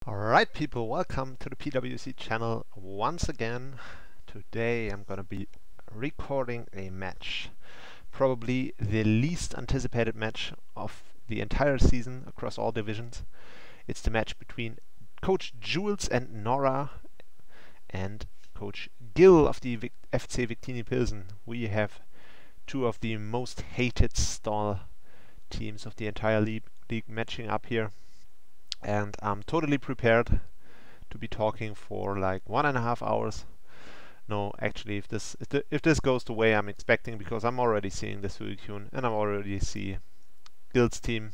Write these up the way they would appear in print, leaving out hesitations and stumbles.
Alright people, welcome to the PWC channel once again. Today I'm gonna be recording a match. Probably the least anticipated match of the entire season across all divisions. It's the match between Coach Jules and Nora and Coach Gil of the FC Victini Plzen. We have two of the most hated stall teams of the entire league matching up here. And I'm totally prepared to be talking for like 1.5 hours. No, actually, if this goes the way I'm expecting, because I'm already seeing the Mimikyu and I already see Gil's team.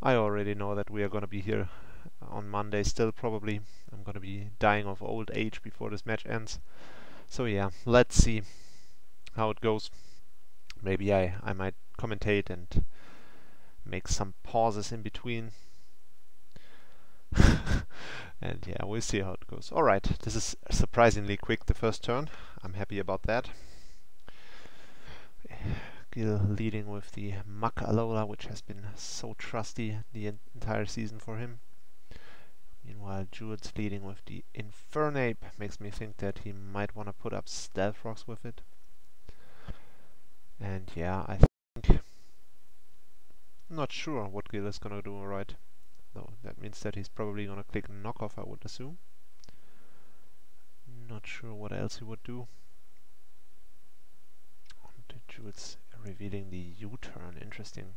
I already know that we are gonna be here on Monday still probably. I'm gonna be dying of old age before this match ends. So yeah, let's see how it goes. Maybe I might commentate and make some pauses in between. And yeah, we'll see how it goes. Alright, this is surprisingly quick, the first turn. I'm happy about that. Gil leading with the Alola, which has been so trusty the entire season for him. Meanwhile, Jules leading with the Infernape. Makes me think that he might want to put up Stealth Rocks with it. And yeah, I think... I'm not sure what Gil is gonna do, alright. Though that means that he's probably gonna click knockoff, I would assume. Not sure what else he would do. And Jules revealing the U-turn, interesting.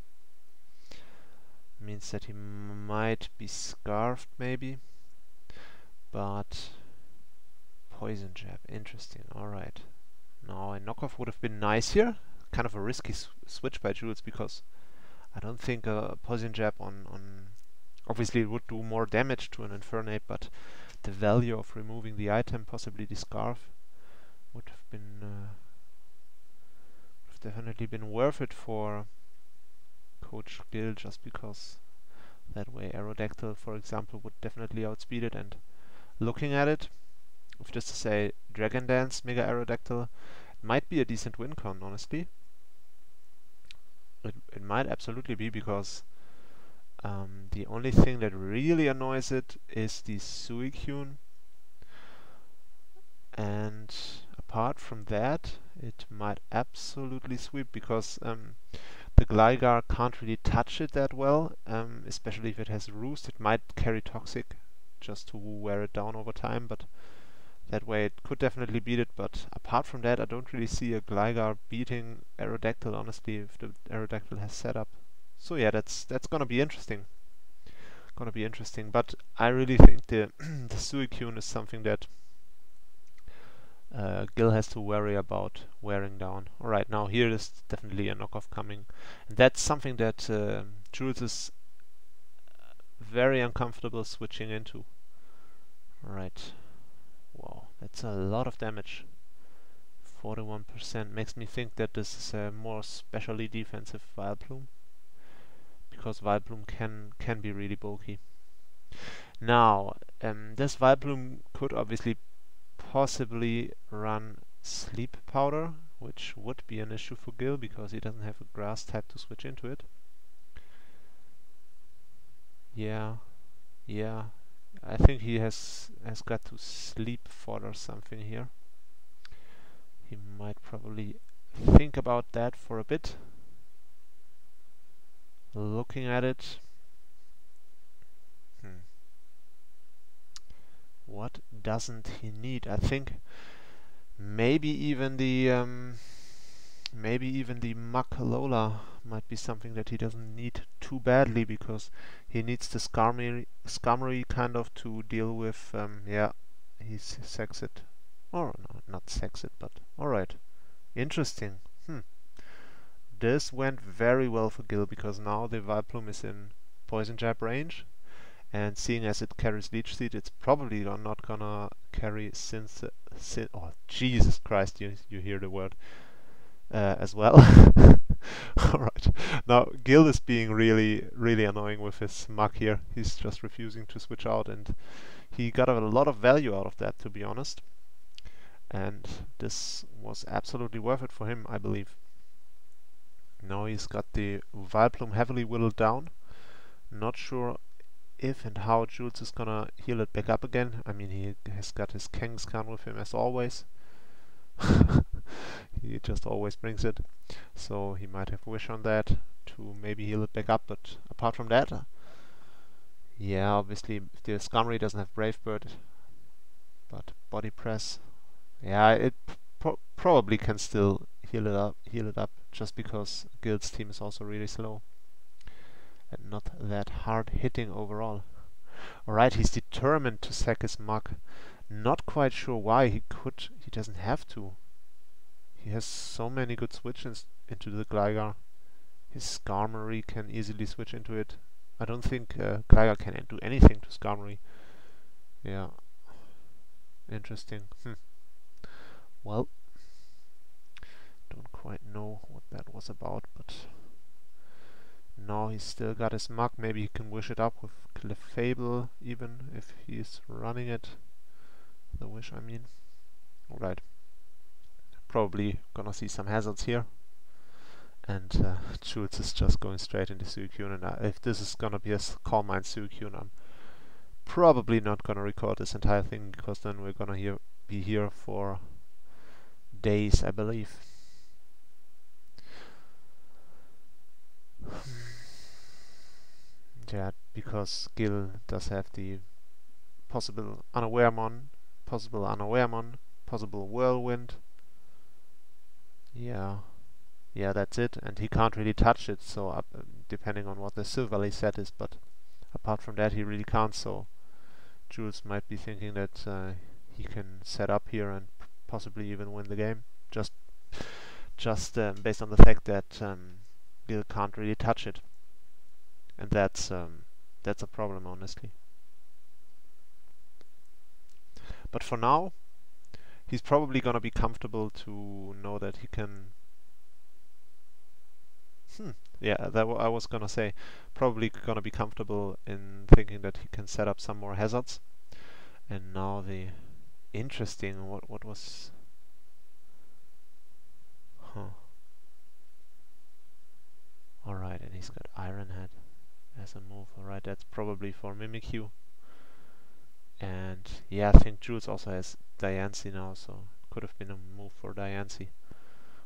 Means that he might be scarfed maybe. But poison jab, interesting, alright. Now a knockoff would have been nice here. Kind of a risky switch by Jules, because I don't think a poison jab on obviously it would do more damage to an Infernape, but the value of removing the item, possibly the scarf, would have definitely been worth it for Coach Gil, just because that way Aerodactyl, for example, would definitely outspeed it. And looking at it, if just to say Dragon Dance, Mega Aerodactyl, it might be a decent win con, honestly. It might absolutely be, because the only thing that really annoys it is the Mimikyu, and apart from that it might absolutely sweep, because the Gligar can't really touch it that well, especially if it has Roost. It might carry Toxic just to wear it down over time, but that way it could definitely beat it. But apart from that, I don't really see a Gligar beating Aerodactyl, honestly, if the Aerodactyl has setup. So yeah, that's gonna be interesting. But I really think the the Mimikyu is something that Gil has to worry about wearing down. Alright, now here is definitely a knockoff coming. And that's something that Jules is very uncomfortable switching into. Alright. Wow, that's a lot of damage. 41% makes me think that this is a more specially defensive Vileplume, because Vileplume can be really bulky. Now, this Vileplume could obviously possibly run Sleep Powder, which would be an issue for Gil, because he doesn't have a grass type to switch into it. Yeah, I think he has got to Sleep Fodder something here. He might probably think about that for a bit. Looking at it, what doesn't he need? I think maybe even the Alola might be something that he doesn't need too badly, because he needs the Skarmory kind of to deal with. Yeah, he's Sexit, or no, not Sexit, but alright, interesting. This went very well for Gil, because now the Vileplume is in Poison Jab range, and seeing as it carries Leech Seed, it's probably not gonna carry oh Jesus Christ, you hear the word as well. Alright, now Gil is being really annoying with his Muk here. He's just refusing to switch out, and he got a lot of value out of that, to be honest. And this was absolutely worth it for him, I believe. Now he's got the Vileplume heavily whittled down. Not sure if and how Jules is gonna heal it back up again. I mean, he has got his Kangaskhan with him as always. He just always brings it, so he might have Wish on that to maybe heal it back up, but apart from that, yeah, obviously if the Skarmory doesn't have Brave Bird, but Body Press, yeah, it probably can still heal it up, just because Gil's team is also really slow and not that hard hitting overall. Alright, he's determined to sack his Mug. Not quite sure why. He doesn't have to. He has so many good switches into the Gligar. His Skarmory can easily switch into it. I don't think Gligar can do anything to Skarmory. Yeah. Interesting. Well, don't quite know what that was about, but now he's still got his Mug. Maybe he can wish it up with Clefable, even if he's running it. The Wish, I mean. Alright. Probably gonna see some hazards here. And Jules is just going straight into Suicune, and if this is gonna be a Calm Mind Suicune, I'm probably not gonna record this entire thing, because then we're gonna be here for days, I believe. Yeah, because Gil does have the possible Unaware-mon, possible Whirlwind. Yeah, that's it, and he can't really touch it, so depending on what the Silverly set is, but apart from that he really can't, so Jules might be thinking that he can set up here and possibly even win the game, just based on the fact that Gil can't really touch it, and that's a problem, honestly. But for now, he's probably gonna be comfortable to know that he can. Yeah, I was gonna say, probably gonna be comfortable in thinking that he can set up some more hazards. And now the interesting, what was? Alright, and he's got Iron Head as a move. Alright, that's probably for Mimikyu. And yeah, I think Jules also has Diancie now, so could have been a move for Diancie.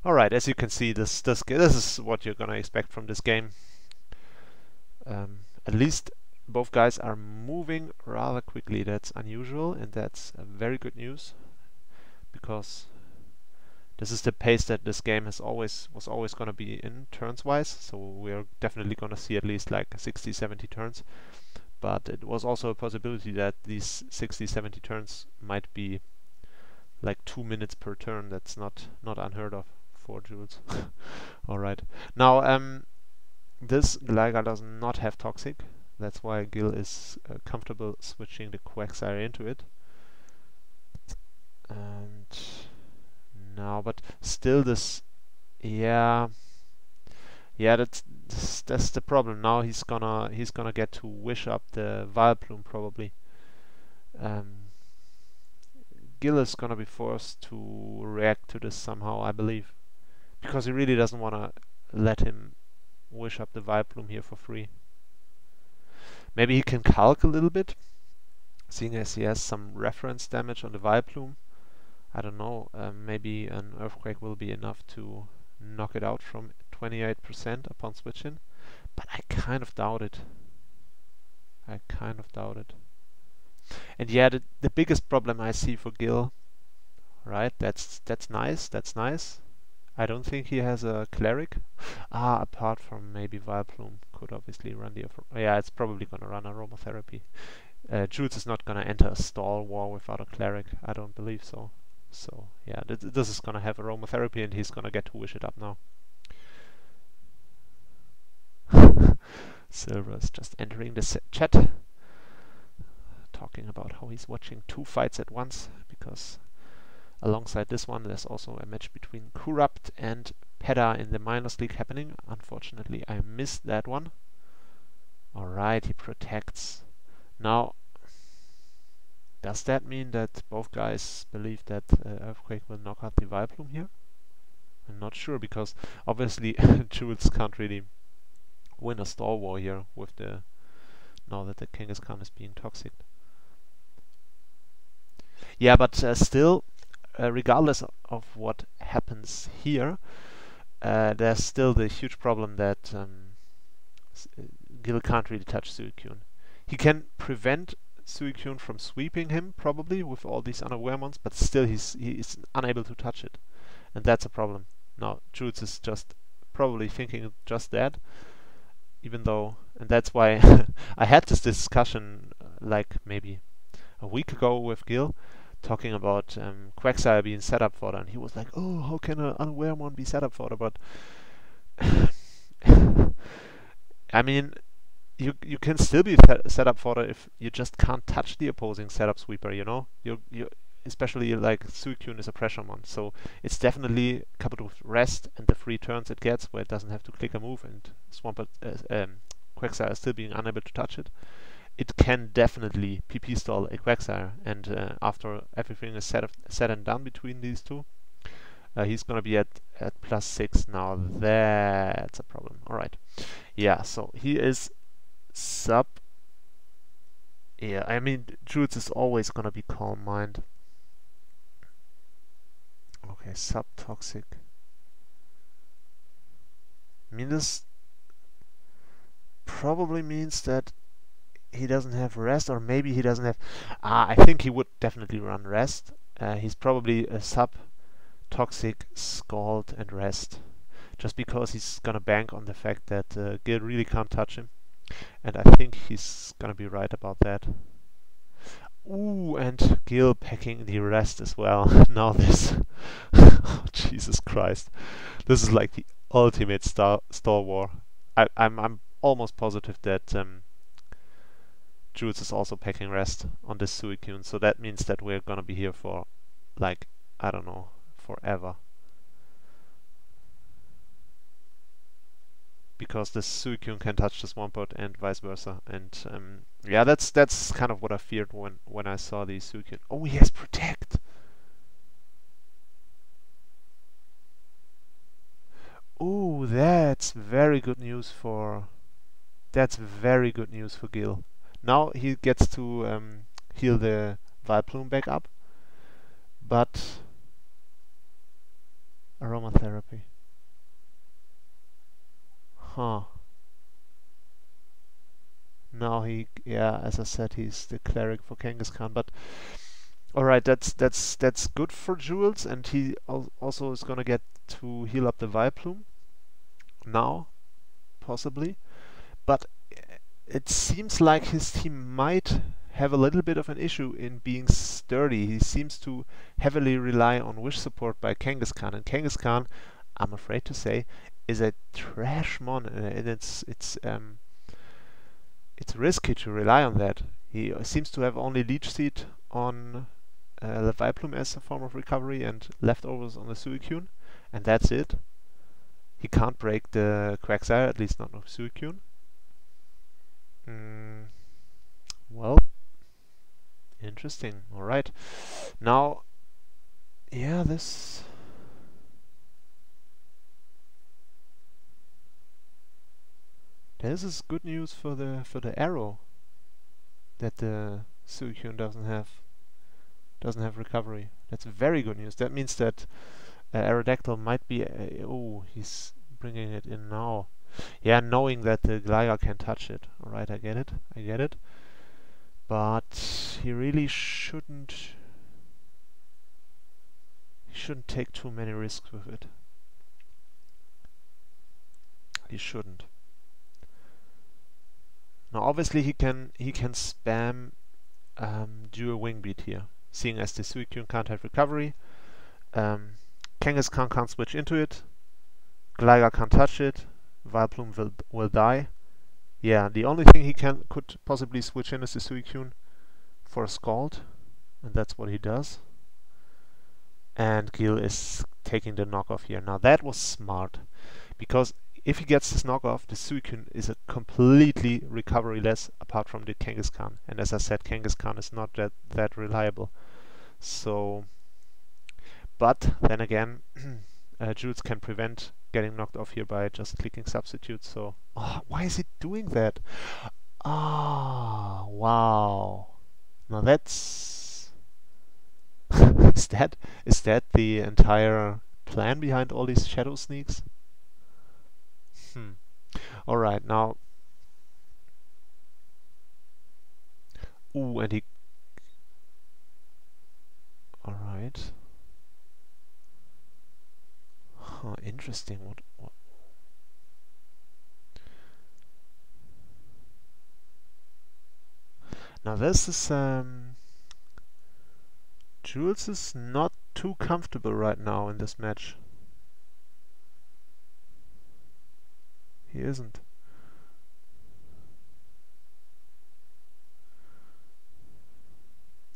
Alright, as you can see, this is what you're gonna expect from this game. At least both guys are moving rather quickly. That's unusual, and that's very good news, because this is the pace that this game was always gonna be in turns-wise. So we're definitely gonna see at least like 60-70 turns. But it was also a possibility that these 60-70 turns might be like 2 minutes per turn. That's not unheard of for Jules. Alright. Now, this Gligar does not have Toxic. That's why Gil is comfortable switching the Quagsire into it. And now, but still this, yeah, that's the problem. Now he's gonna get to wish up the Vileplume probably. Gil is gonna be forced to react to this somehow, I believe, because he really doesn't wanna let him wish up the Vileplume here for free. Maybe he can calc a little bit, seeing as he has some reference damage on the Vileplume. I don't know, maybe an Earthquake will be enough to knock it out from 28% upon switching, but I kind of doubt it. And yeah, the biggest problem I see for Gil, right, that's nice. I don't think he has a Cleric. Apart from maybe Vileplume could obviously run the... Yeah, it's probably gonna run Aromatherapy. Jules is not gonna enter a stall war without a Cleric. I don't believe so. So yeah, this is gonna have Aromatherapy, and he's gonna get to wish it up now. Silver is just entering the chat, talking about how he's watching 2 fights at once, because alongside this one there's also a match between Kurupt and Peda in the Minors League happening. Unfortunately, I missed that one. Alright, he protects. Now, does that mean that both guys believe that Earthquake will knock out the Vileplume here? I'm not sure, because obviously Jules can't really win a stall war here with the now that the Genghis Khan is being toxic. Yeah, but still, regardless of what happens here, there's still the huge problem that Gil can't really touch Suicune. He can prevent Suicune from sweeping him, probably, with all these unaware mons, but still he is unable to touch it. And that's a problem. Now, Jules is just probably thinking just that, even though, and that's why I had this discussion like maybe a week ago with Gil, talking about Quagsire being set up for that, and he was like, oh, how can an unaware mon be set up for that? But I mean, you can still be set up for that if you just can't touch the opposing setup sweeper, you know? You especially like Suicune is a pressure mon, so it's definitely coupled with rest and the free turns it gets where it doesn't have to click a move and Swampert Quagsire is still being unable to touch it. It can definitely PP stall a Quagsire, and after everything is said and done between these two, he's gonna be at +6 now. That's a problem. Alright. Yeah, so he is sub. Yeah, I mean, Jules is always gonna be Calm Mind. Okay, sub toxic. I mean, this probably means that he doesn't have rest, or maybe he doesn't have. I think he would definitely run rest. He's probably a sub toxic, scald, and rest, just because he's gonna bank on the fact that Gil really can't touch him, and I think he's gonna be right about that. Ooh, and Gil packing the rest as well. Now this, oh, Jesus Christ, this is like the ultimate Star War. I'm almost positive that Jules is also packing rest on this Suicune, so that means that we're gonna be here for, like, I don't know, forever. Because the Suicune can touch the Swampert and vice versa, and yeah, that's kind of what I feared when I saw the Suicune. Oh, he has Protect! Oh, that's very good news for... That's very good news for Gil. Now he gets to heal the Vileplume back up, but aromatherapy. Huh. Now he, yeah, as I said, he's the cleric for Genghis Khan, but alright, that's good for Jules, and he also is gonna get to heal up the Vileplume now, possibly. But it seems like his team might have a little bit of an issue in being sturdy. He seems to heavily rely on wish support by Genghis Khan, and Genghis Khan, I'm afraid to say, is a trash mon, and it's risky to rely on that. He seems to have only Leech Seed on the Vileplume as a form of recovery and leftovers on the Suicune, and that's it. He can't break the Quagsire, at least not with Suicune. Well, interesting. Alright. Now, yeah, this... This is good news for the arrow that the Suicune doesn't have recovery. That's very good news. That means that Aerodactyl might be... oh, he's bringing it in now. Yeah, knowing that the Gligar can touch it. Alright, I get it. But he really shouldn't... He shouldn't take too many risks with it. He shouldn't. Now obviously he can spam dual Wing Beat here, seeing as the Suicune can't have recovery. Genghis Khan can't switch into it. Gligar can't touch it. Vileplume will die. Yeah, the only thing he could possibly switch in is the Suicune for a Scald, and that's what he does. And Gil is taking the knockoff here. Now that was smart, because if he gets this knockoff, the Suicune is a completely recovery-less apart from the Genghis Khan. And as I said, Genghis Khan is not that reliable. So, but then again, Jules can prevent getting knocked off here by just clicking substitute. So, oh, why is he doing that? Ah, wow. Now that's is that the entire plan behind all these shadow sneaks? Hmm. All right, now. Ooh, and he. All right. Huh, interesting. What? Now this is Jules is not too comfortable right now in this match. He isn't.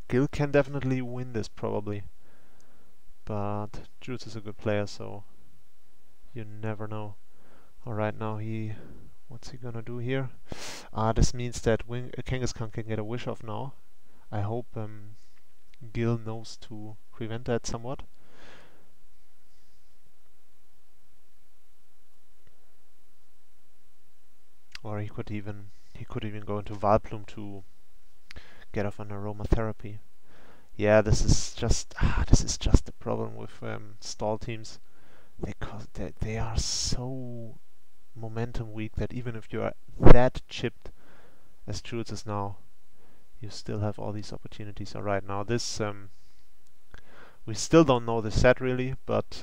Gil can definitely win this probably, but Jules is a good player, so you never know. Alright, now what's he gonna do here? This means that Genghis Khan can get a wish off now. I hope Gil knows to prevent that somewhat. Or he could even go into Valplume to get off an aromatherapy. Yeah, this is just the problem with stall teams. They are so momentum weak that even if you are that chipped as Jules is now, you still have all these opportunities. Alright, now this we still don't know the set really, but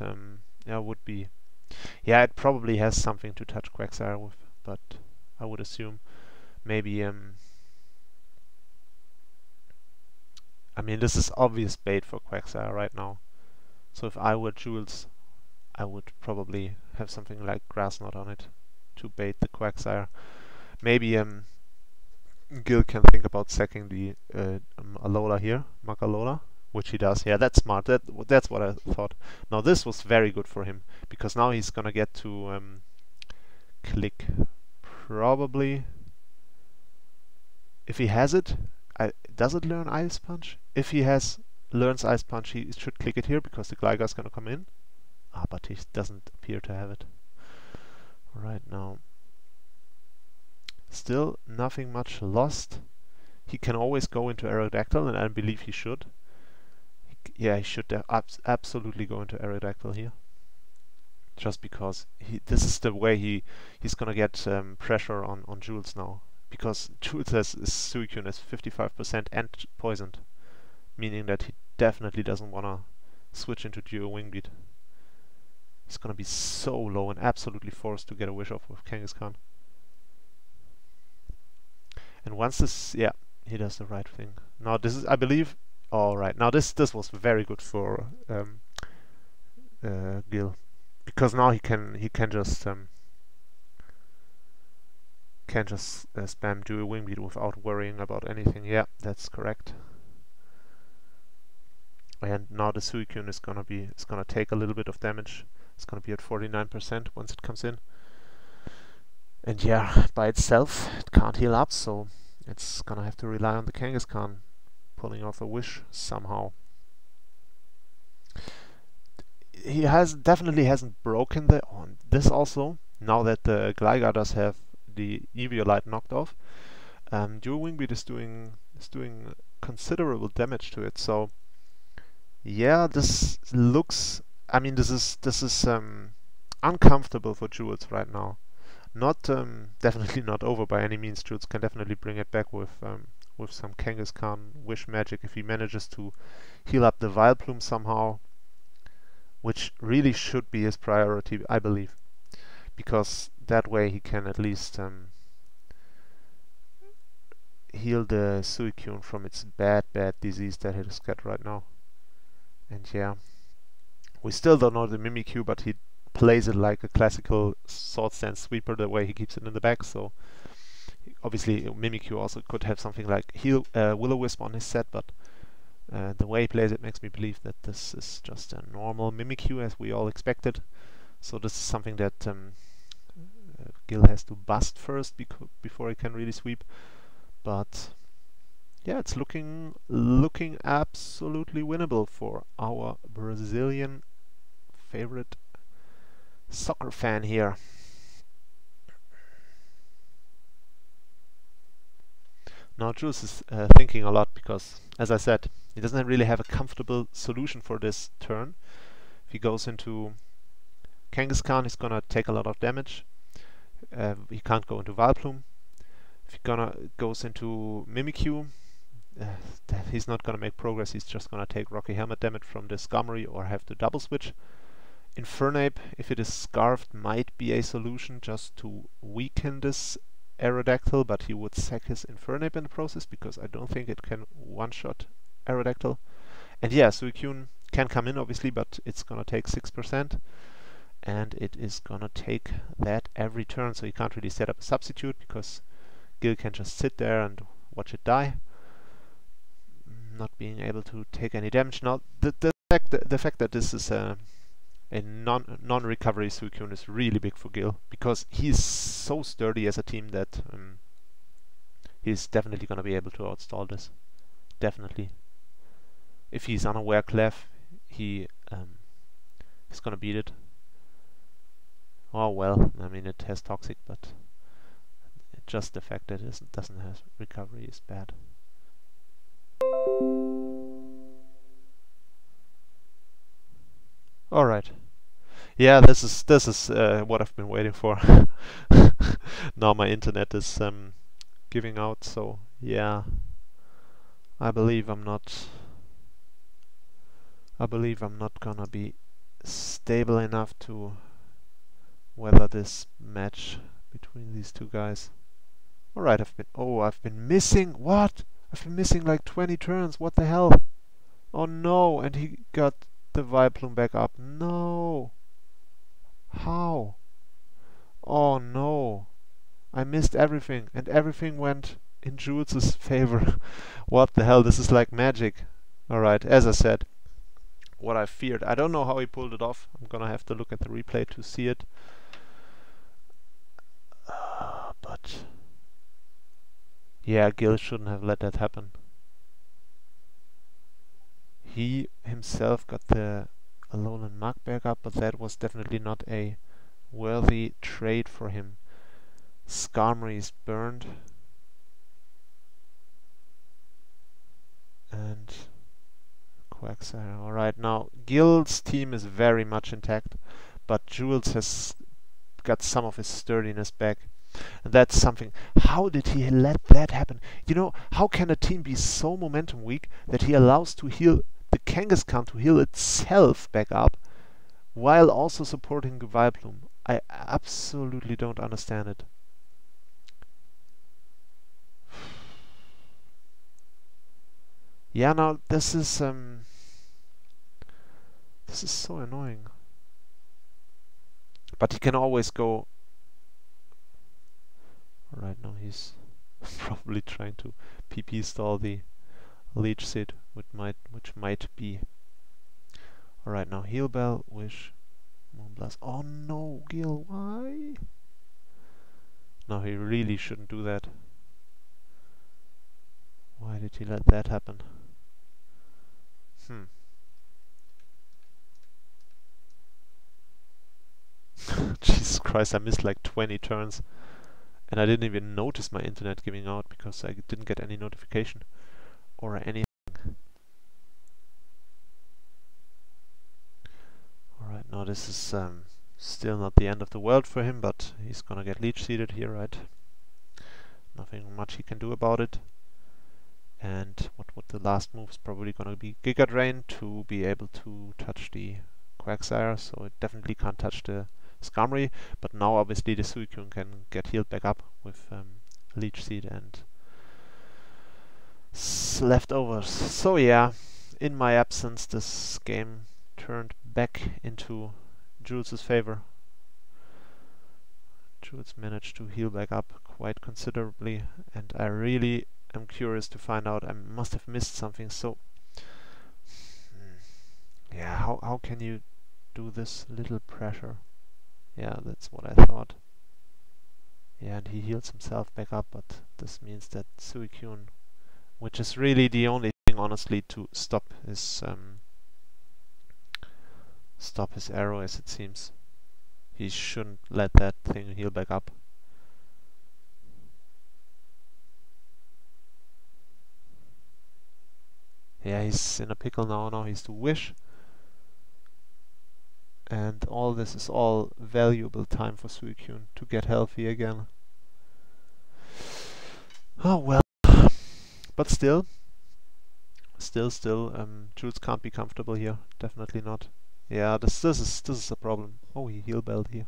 yeah, would be. Yeah, it probably has something to touch Quagsire with, but I would assume maybe I mean, this is obvious bait for Quagsire right now. So if I were Jules, I would probably have something like Grass Knot on it to bait the Quagsire. Maybe Gil can think about sacking the Alola here, Makalola, which he does. Yeah, that's smart. That's what I thought. Now this was very good for him, because now he's gonna get to click probably. If he has it, does it learn Ice Punch? If he learns Ice Punch, he should click it here because the Gligar's gonna come in. But he doesn't appear to have it. Right now, still nothing much lost. He can always go into Aerodactyl, and I believe he should. Yeah, he should absolutely go into Aerodactyl here. Just because this is the way he's gonna get pressure on Jules now. Because Jules has Suicune as 55% and poisoned, meaning that he definitely doesn't wanna switch into Duo Wing Beat. He's gonna be so low and absolutely forced to get a wish off with Genghis Khan. And once this, yeah, he does the right thing. Now this is, I believe, alright. Now this was very good for Gil, because now he can just spam Duo Wing Beat without worrying about anything. Yeah, that's correct. And now the Suicune is gonna take a little bit of damage. It's gonna be at 49% once it comes in. And yeah, by itself it can't heal up, so it's gonna have to rely on the Genghis Khan pulling off a wish somehow. He definitely hasn't broken this also. Now that the Gligar does have the Eviolite knocked off, Duo Wing Beat is doing considerable damage to it. So yeah, this looks. I mean, this is uncomfortable for Jules right now. Not definitely not over by any means. Jules can definitely bring it back with some Genghis Khan wish magic if he manages to heal up the Vileplume somehow, which really should be his priority, I believe, because that way he can at least heal the Suicune from its bad disease that it has got right now. And yeah, we still don't know the Mimikyu, but he plays it like a classical Sword Stance Sweeper, the way he keeps it in the back. So obviously Mimikyu also could have something like Will-O-Wisp on his set, but the way he plays it makes me believe that this is just a normal Mimikyu as we all expected. So this is something that Gil has to bust first before he can really sweep. But yeah, it's looking absolutely winnable for our Brazilian favorite soccer fan here. Now Jules is thinking a lot because, as I said, he doesn't really have a comfortable solution for this turn. If he goes into Kangaskhan, he's gonna take a lot of damage. He can't go into Vileplume. If he goes into Mimikyu, he's not gonna make progress. He's just gonna take Rocky Helmet damage from the Skarmory or have to double switch. Infernape, if it is Scarfed, might be a solution just to weaken this Aerodactyl, but he would sack his Infernape in the process because I don't think it can one-shot Aerodactyl. And yeah, Suicune can come in obviously, but it's gonna take 6%, and it is gonna take that every turn, so you can't really set up a substitute because Gil can just sit there and watch it die, not being able to take any damage. Now, the fact that this is a non-recovery Suicune is really big for Gil, because he's so sturdy as a team that he's definitely gonna be able to outstall this. Definitely. If he's unaware Clef, he's gonna beat it. Oh well, I mean it has Toxic, but just the fact that it doesn't have recovery is bad. Alright. Yeah, this is what I've been waiting for. Now my internet is giving out, so yeah. I believe I'm not gonna be stable enough to weather this match between these two guys. Alright, I've been missing, what? I've been missing like 20 turns, what the hell? Oh no, and he got the Vileplume back up. No! How? Oh no! I missed everything, and everything went in Jules' favor. What the hell, this is like magic. Alright, as I said, what I feared. I don't know how he pulled it off. I'm gonna have to look at the replay to see it. But yeah, Gil shouldn't have let that happen. He himself got the Alolan Mug back up, but that was definitely not a worthy trade for him. Skarmory is burned. And Quagsire. Alright, now Gil's team is very much intact, but Jules has got some of his sturdiness back. And that's something. How did he let that happen? You know, how can a team be so momentum weak that he allows to heal the Kangaskhan to heal itself back up while also supporting Vileplume? I absolutely don't understand it. Yeah, now this is so annoying. But he can always go. Right now he's probably trying to PP stall the Leech Seed, which might be. Alright, now Heal Bell, Wish, Moonblast. Oh no, Gil, why? No, he really shouldn't do that. Why did he let that happen? Jesus Christ, I missed like 20 turns. And I didn't even notice my internet giving out because I didn't get any notification or anything. Alright, now this is still not the end of the world for him, but he's gonna get Leech Seeded here, right? Nothing much he can do about it. And what the last move is probably gonna be Giga Drain to be able to touch the Quagsire, so it definitely can't touch the Skarmory, but now obviously the Suicune can get healed back up with Leech Seed and leftovers. So yeah, in my absence this game turned back into Jules' favor. Jules managed to heal back up quite considerably, and I really am curious to find out. I must have missed something, so yeah, how can you do this little pressure? Yeah, that's what I thought. Yeah, and he heals himself back up, but this means that Suicune, which is really the only thing, honestly, to stop his arrow, as it seems. He shouldn't let that thing heal back up. Yeah, he's in a pickle now. Now he's to wish. And all this is all valuable time for Suicune to get healthy again. Oh well. But still, Jules can't be comfortable here. Definitely not. Yeah, this is a problem. Oh, he heal belt here.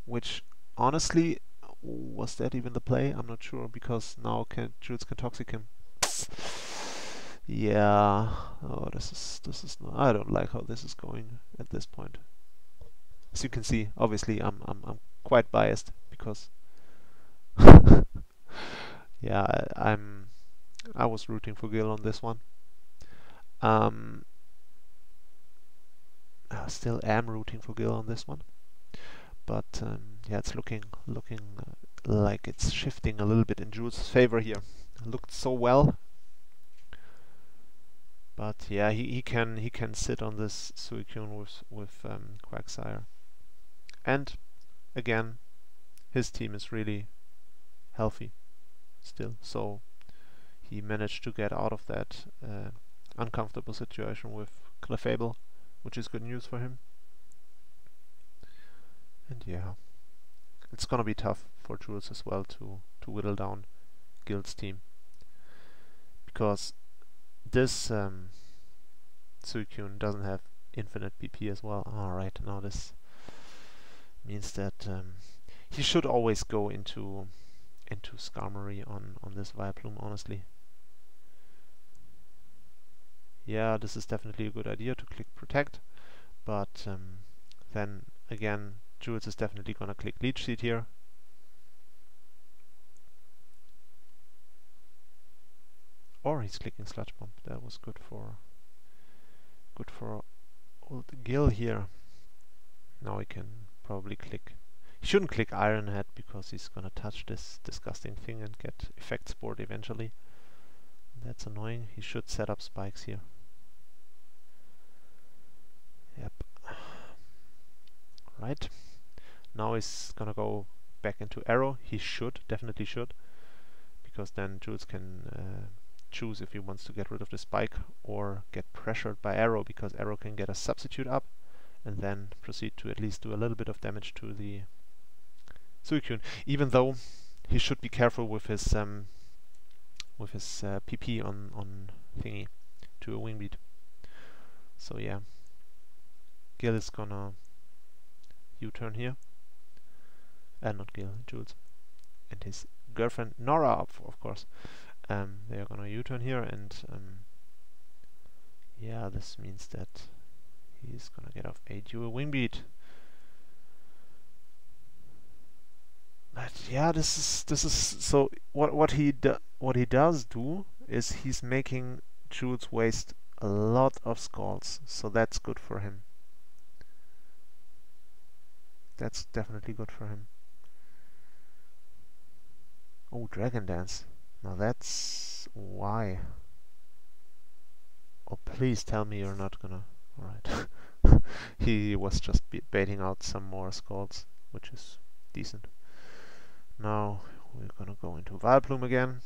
Which, honestly, was that even the play? I'm not sure, because now Jules can toxic him. Yeah. Oh, this is not. I don't like how this is going at this point. As you can see, obviously, I'm quite biased because yeah, I was rooting for Gil on this one. I still am rooting for Gil on this one, but yeah, it's looking like it's shifting a little bit in Jules' favor here. It looked so well, but yeah, he can sit on this Suicune with Quagsire, and again, his team is really healthy still, so he managed to get out of that uncomfortable situation with Clefable, which is good news for him. And yeah, it's gonna be tough for Jules as well to whittle down Gil's team, because this Suicune doesn't have infinite PP as well. Alright, now this means that he should always go into Skarmory on this Vileplume, honestly. Yeah, this is definitely a good idea to click Protect, but then again, Jules is definitely gonna click Leech Seed here. Or he's clicking Sludge Bomb. That was good for old Gil here. Now he can probably click. He shouldn't click Iron Head because he's gonna touch this disgusting thing and get Effect Sport eventually. That's annoying. He should set up spikes here. Yep. Right. Now he's gonna go back into Arrow. He should, definitely should, because then Jules can choose if he wants to get rid of the spike or get pressured by Arrow, because Arrow can get a substitute up and then proceed to at least do a little bit of damage to the Suicune, even though he should be careful with his PP on thingy to a wing beat. So yeah, Gil is gonna U-turn here, and not Gil, Jules, and his girlfriend Nora, of course. They are gonna U-turn here, and yeah, this means that he's gonna get off a dual wing beat. But yeah, this is so. What he does do is he's making Jules waste a lot of Scalds, so that's good for him. That's definitely good for him. Oh, Dragon Dance. Now that's why. Oh, please tell me you're not gonna. Alright. He was just baiting out some more Scalds, which is decent. Now we're gonna go into Vileplume again.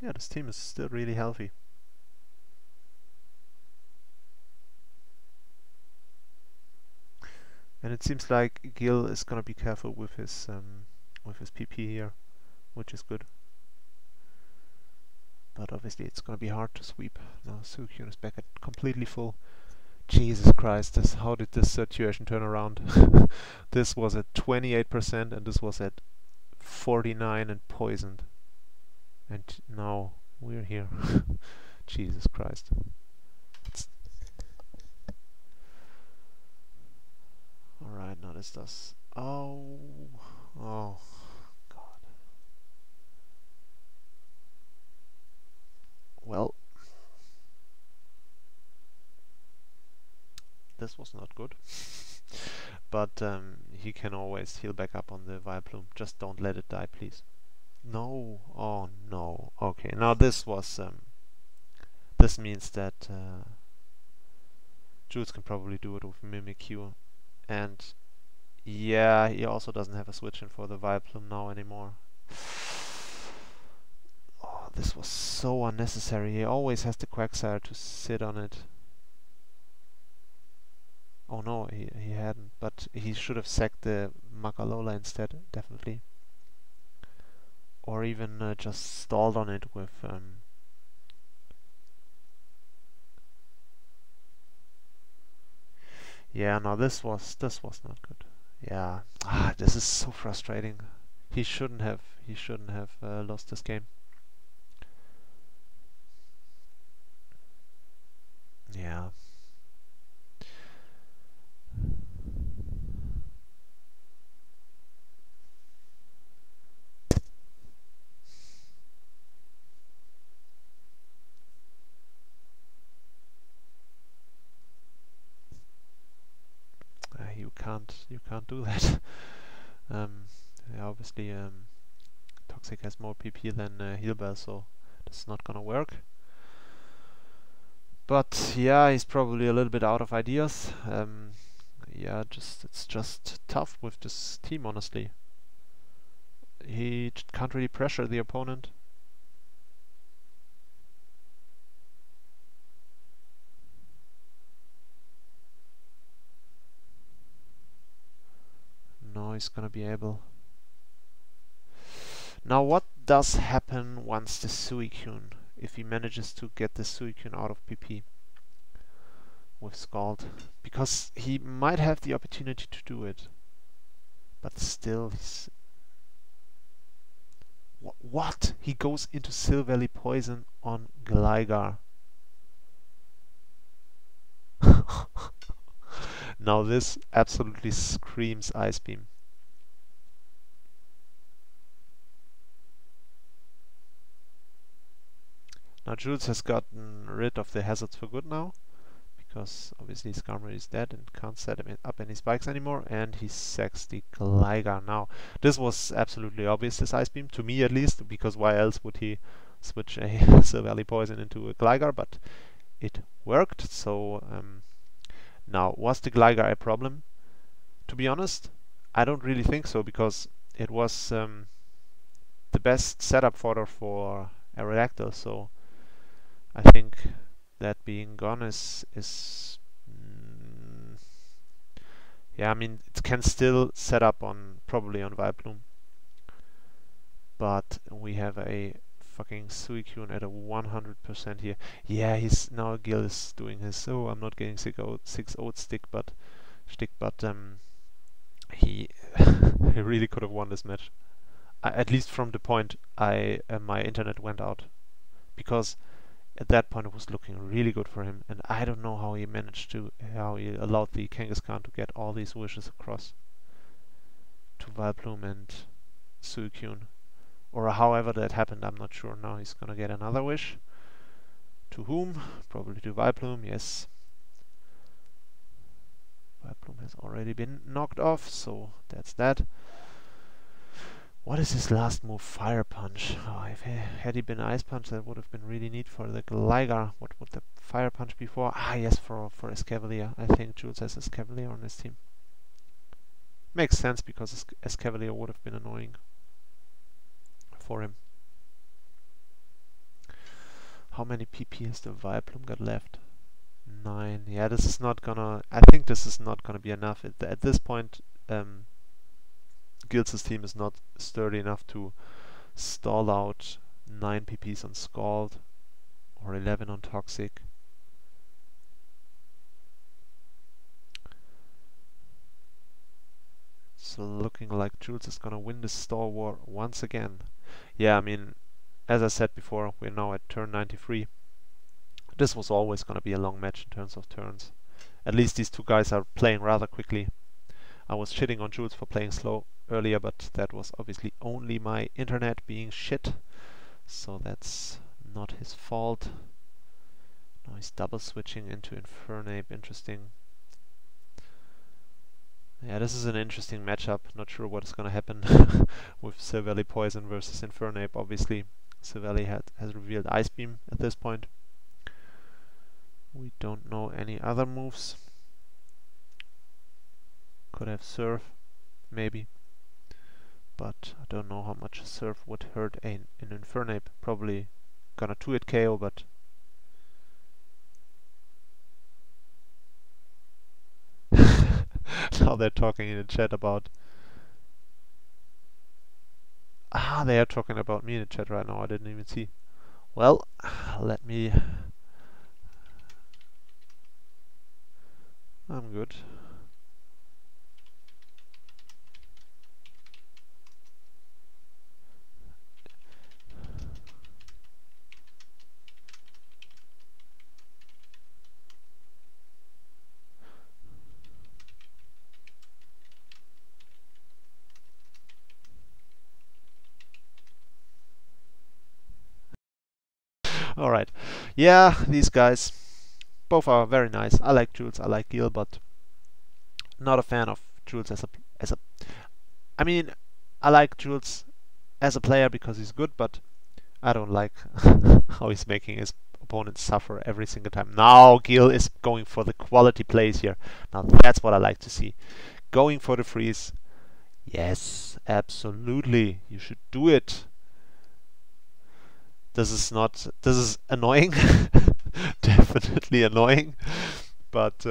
Yeah, this team is still really healthy. And it seems like Gil is gonna be careful with his PP here, which is good. But obviously it's gonna be hard to sweep. Now Suicune is back at completely full. Jesus Christ, how did this situation turn around? This was at 28% and this was at 49 and poisoned. And now we're here. Jesus Christ. Alright, now this does. Oh God. Well, this was not good. But he can always heal back up on the Vileplume. Just don't let it die, please. No. Oh no. Okay, now this was this means that Jules can probably do it with Mimikyu. And yeah, he also doesn't have a switch in for the Vileplume now anymore. this was so unnecessary. He always has the Quagsire to sit on it. Oh no, he hadn't, but he should have sacked the Magalola instead, definitely. Or even just stalled on it with yeah, no, this was not good. Yeah, this is so frustrating. He shouldn't have lost this game. Yeah. You can't do that. Yeah, obviously Toxic has more PP than Healbell, so that's not gonna work. But yeah, he's probably a little bit out of ideas. Yeah, it's just tough with this team, honestly. He can't really pressure the opponent. No, he's gonna be able. Now what does happen once the Suicune, if he manages to get the Suicune out of PP with Scald? Because he might have the opportunity to do it, but still he's... What? He goes into Silvally Poison on Gligar. Now this absolutely screams Ice Beam. Now Jules has gotten rid of the hazards for good now, because obviously Skarmory is dead and can't set him up any spikes anymore, and he sacks the Gligar. Now this was absolutely obvious, this Ice Beam, to me at least, because why else would he switch a Silvally Poison into a Gligar, but it worked. So now, was the Gligar a problem? To be honest, I don't really think so, because it was the best setup fodder for Aerodactyl, so I think that being gone is yeah, I mean, it can still set up on probably on Vileplume, but we have a fucking Suicune at a 100% here. Yeah, he's now Gil is doing his I'm not getting 6 oat stick, but he he really could have won this match. At least from the point my internet went out, because at that point it was looking really good for him, and I don't know how he allowed the Kangaskhan to get all these wishes across to Vileplume and Suicune, or however that happened, I'm not sure. Now he's gonna get another wish. To whom? Probably to Vileplume, yes. Vileplume has already been knocked off, so that's that. What is his last move? Fire Punch. Oh, had he been Ice Punch, that would have been really neat for the Gligar. What would the Fire Punch be for? Ah, yes, for Escavalier. I think Jules has Escavalier on his team. Makes sense, because Escavalier would have been annoying for him. How many PP has the Vileplume got left? 9. Yeah, this is not gonna... I think this is not gonna be enough. At this point, Gil's team is not sturdy enough to stall out 9 PPs on Scald or 11 on Toxic. It's looking like Jules is gonna win this stall war once again. Yeah, I mean, as I said before, we're now at turn 93. This was always gonna be a long match in terms of turns. At least these two guys are playing rather quickly. I was shitting on Jules for playing slow earlier, but that was obviously only my internet being shit, so that's not his fault. Now he's double switching into Infernape. Interesting. Yeah, this is an interesting matchup. Not sure what is gonna happen with Silvally Poison versus Infernape. Obviously, Silvally has revealed Ice Beam at this point. We don't know any other moves. Could have Surf, maybe. But I don't know how much Surf would hurt an Infernape. Probably gonna 2-hit KO, but now they're talking in the chat about... they are talking about me in the chat right now, I didn't even see. Well, let me... I'm good. Alright. Yeah, these guys both are very nice. I like Jules, I like Gil, but not a fan of Jules as a I mean, I like Jules as a player because he's good, but I don't like how he's making his opponents suffer every single time. Now Gil is going for the quality plays here. Now that's what I like to see. Going for the freeze. Yes, absolutely. You should do it. This is annoying. Definitely annoying. But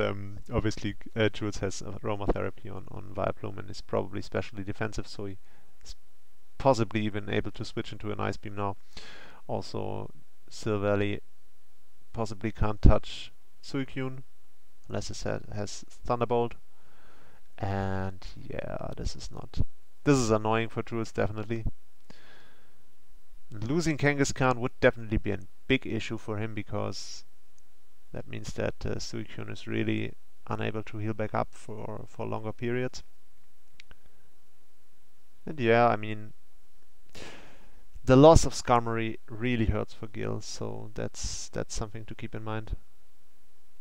obviously Jules has aromatherapy on Vileplume and is probably specially defensive, so he's possibly even able to switch into an Ice Beam now. Also, Silvally possibly can't touch Suicune unless it has Thunderbolt. And yeah, this is annoying for Jules, definitely. Losing Kangaskhan would definitely be a big issue for him, because that means that Suicune is really unable to heal back up for longer periods. And yeah, I mean, the loss of Skarmory really hurts for Gil, so that's something to keep in mind.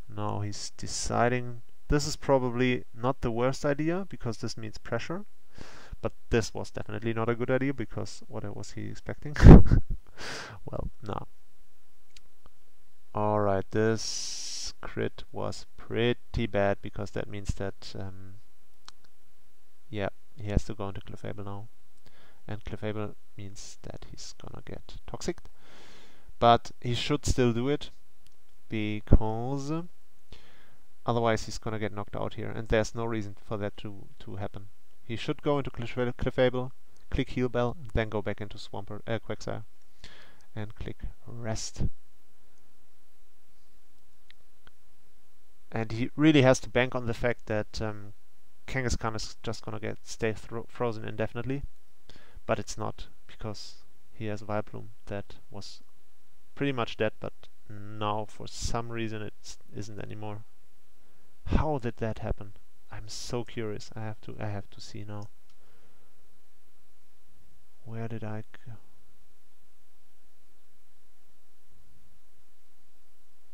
Now he's deciding. This is probably not the worst idea, because this means pressure. But this was definitely not a good idea, because what was he expecting? Well, no. Alright, this crit was pretty bad, because that means that yeah, he has to go into Clefable now. And Clefable means that he's gonna get Toxic. But he should still do it, because otherwise he's gonna get knocked out here, and there's no reason for that to happen. He should go into Clefable, click Heal Bell, then go back into Quagsire, and click Rest. And he really has to bank on the fact that Kangaskhan is just gonna stay frozen indefinitely, but it's not, because he has Vileplume that was pretty much dead, but now for some reason it isn't anymore. How did that happen? I'm so curious. I have to see now. Where did I go?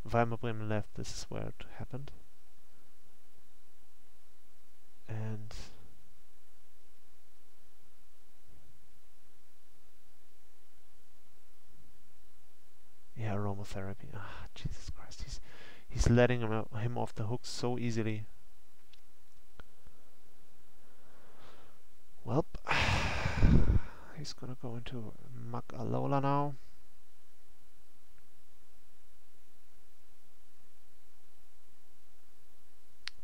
Weimar Bremen left. This is where it happened. And yeah, aromatherapy. Ah, Jesus Christ! He's letting him off the hook so easily. Well, he's gonna go into Muk Alola now.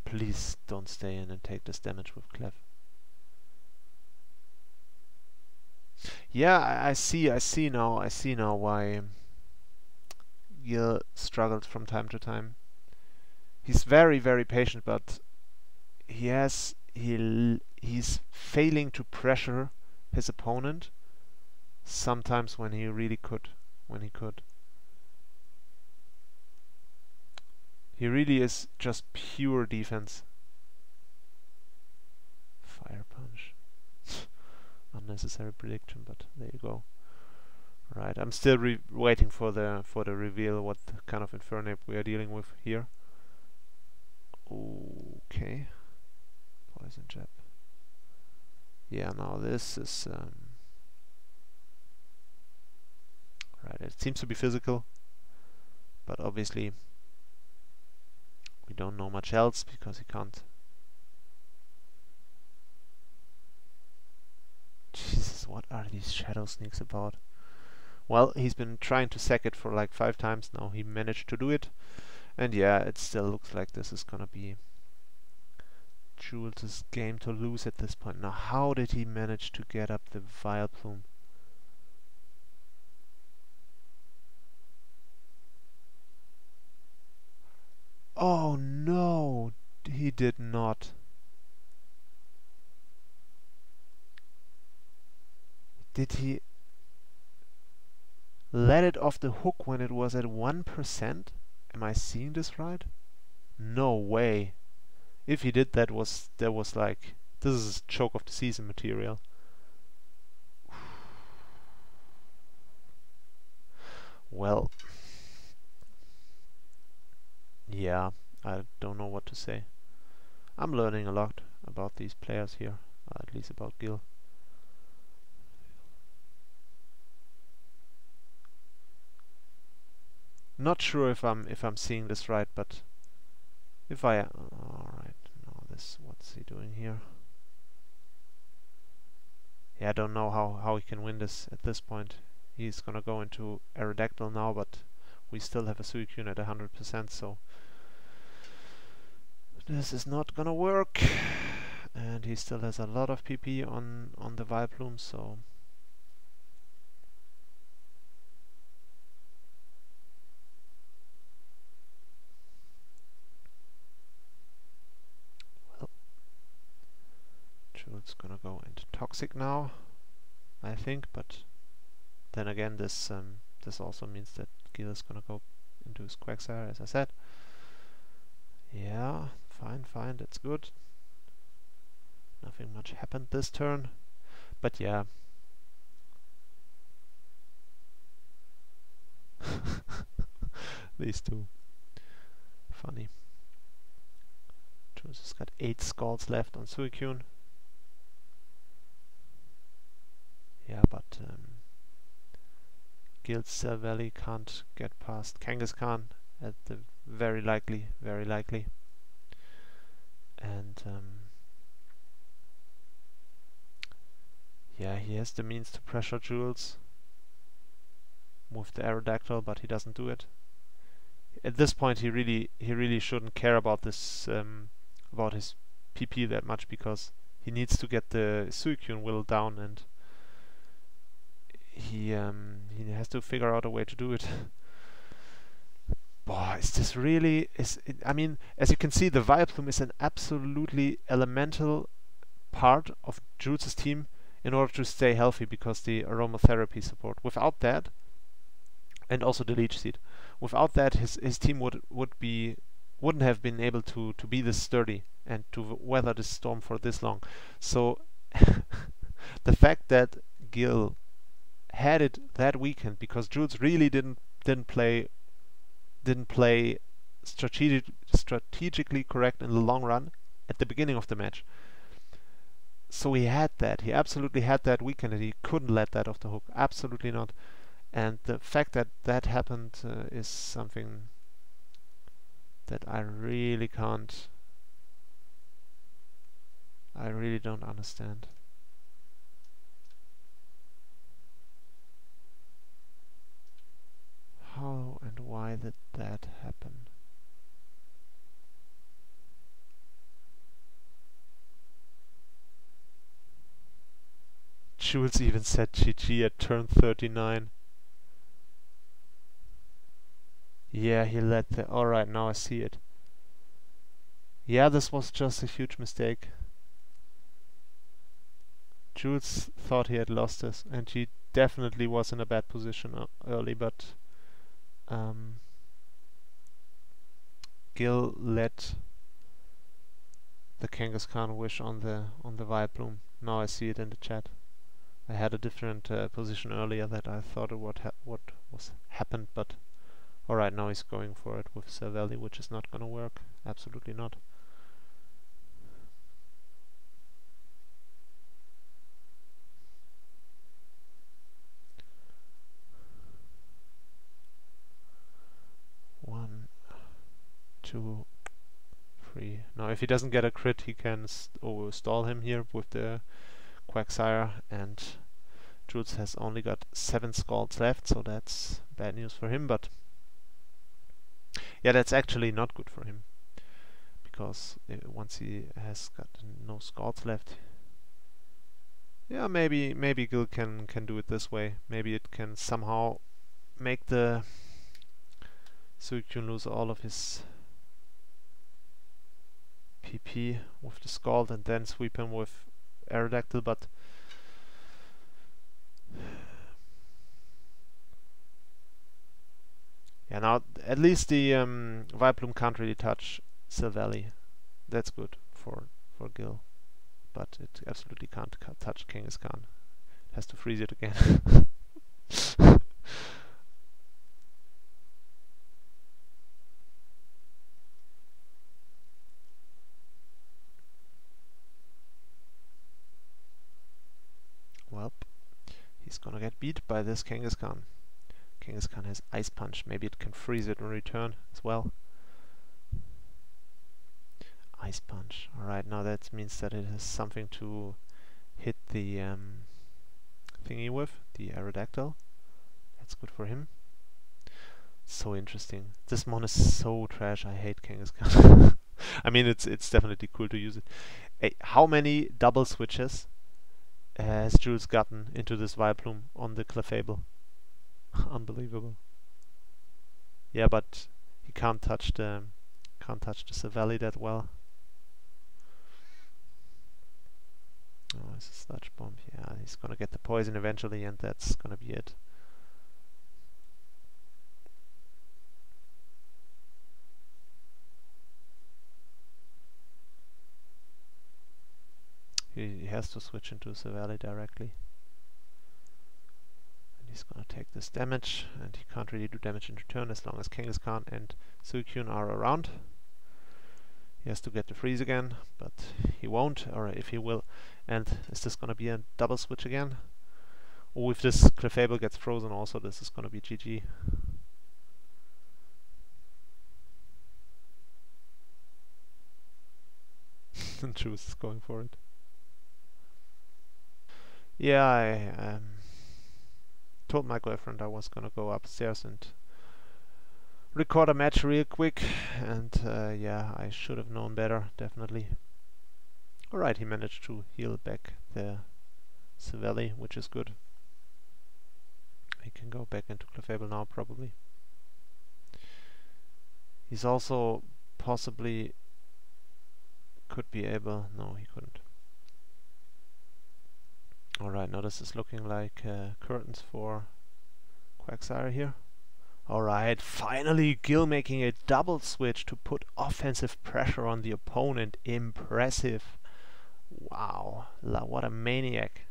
Please don't stay in and take this damage with Clef. Yeah, I see now why Gil struggled from time to time. He's very, very patient, but he's failing to pressure his opponent sometimes when he really could. He really is just pure defense. Fire Punch. Unnecessary prediction, but there you go. Right, I'm still waiting for the reveal what kind of Infernape we are dealing with here. Okay. Poison Jab. Yeah, now this is right, it seems to be physical, but obviously we don't know much else, because he can't. Jesus, what are these Shadow Sneaks about? Well, he's been trying to sack it for like 5 times now. He managed to do it. And yeah, it still looks like this is gonna be Jules' game to lose at this point. Now, how did he manage to get up the Vileplume? Oh no, he did not. Did he let it off the hook when it was at 1%? Am I seeing this right? No way. If he did, that was like, this is choke of the season material. Well, yeah, I don't know what to say. I'm learning a lot about these players here, at least about Gil. Not sure if I'm seeing this right, but if I alright, now this, what's he doing here? Yeah, I don't know how he can win this at this point. He's gonna go into Aerodactyl now, but we still have a Suicune at 100%, so this is not gonna work. And he still has a lot of PP on the Vileplume, so well, Jules gonna go into Toxic now, I think, but then again, this also means that Gil is gonna go into his Quagsire, as I said. Yeah, fine, that's good. Nothing much happened this turn, but yeah. These two. Funny. Jules has got 8 Scalds left on Suicune. Yeah, but Gil's Valley can't get past Kangaskhan at the very likely. And yeah, he has the means to pressure Jules with the Aerodactyl, but he doesn't do it. At this point, he really shouldn't care about this about his PP that much, because he needs to get the Suicune will down, and he has to figure out a way to do it. Boy, is this really... I mean, as you can see, the Vileplume is an absolutely elemental part of Jules' team in order to stay healthy, because the aromatherapy support. Without that, and also the Leech Seed, without that, his team wouldn't have been able to be this sturdy and to weather this storm for this long. So the fact that Gil had it that weekend, because Jules really didn't play strategically correct in the long run at the beginning of the match. So he had that. He absolutely had that weekend, and he couldn't let that off the hook. Absolutely not. And the fact that that happened is something that I really don't understand. How and why did that happen? Jules even said GG at turn 39. Yeah, he led the... Alright, now I see it. Yeah, this was just a huge mistake. Jules thought he had lost this, and he definitely was in a bad position early, but Gil let the Kangaskhan wish on the Vileplume. Now I see it in the chat. I had a different position earlier that I thought what was happened, but alright, now he's going for it with Cervelli, which is not gonna work. Absolutely not. One, two, three. Now if he doesn't get a crit, he can stall him here with the Quagsire, and Jules has only got 7 scalds left, so that's bad news for him, but yeah, that's actually not good for him, because once he has got no scalds left, yeah, maybe Gil can do it this way. Maybe it can somehow make the Suikyun lose all of his PP with the Scald and then sweep him with Aerodactyl, but yeah, now at least the Vileplume can't really touch Silvally. That's good for Gil, but it absolutely can't touch Kangaskhan. It has to freeze it again. Well, he's gonna get beat by this Kangaskhan. Kangaskhan has Ice Punch. Maybe it can freeze it in return as well. Ice Punch. Alright, now that means that it has something to hit the thingy with, the Aerodactyl. That's good for him. So interesting. This mon is so trash. I hate Kangaskhan. I mean, it's definitely cool to use it. Hey, how many double switches has Jules gotten into this Vileplume on the Clefable? Unbelievable. Yeah, but he can't touch the Silvally that well. Oh, it's a Sludge Bomb. Yeah, he's gonna get the poison eventually, and that's gonna be it. He has to switch into Silvally directly. And he's gonna take this damage, and he can't really do damage in return as long as Kangaskhan and Suikyun are around. He has to get the freeze again, but he won't, or if he will. And is this gonna be a double switch again? Oh, if this Clefable gets frozen also, this is gonna be GG. And Juice is going for it. Yeah, I told my girlfriend I was gonna go upstairs and record a match real quick, and yeah, I should have known better, definitely. Alright, he managed to heal back the Silvally, which is good. He can go back into Clefable now, probably. He's also possibly could be able... No, he couldn't. Alright, now this is looking like curtains for Quagsire here. Alright, finally Gil making a double switch to put offensive pressure on the opponent. Impressive. Wow, what a maniac.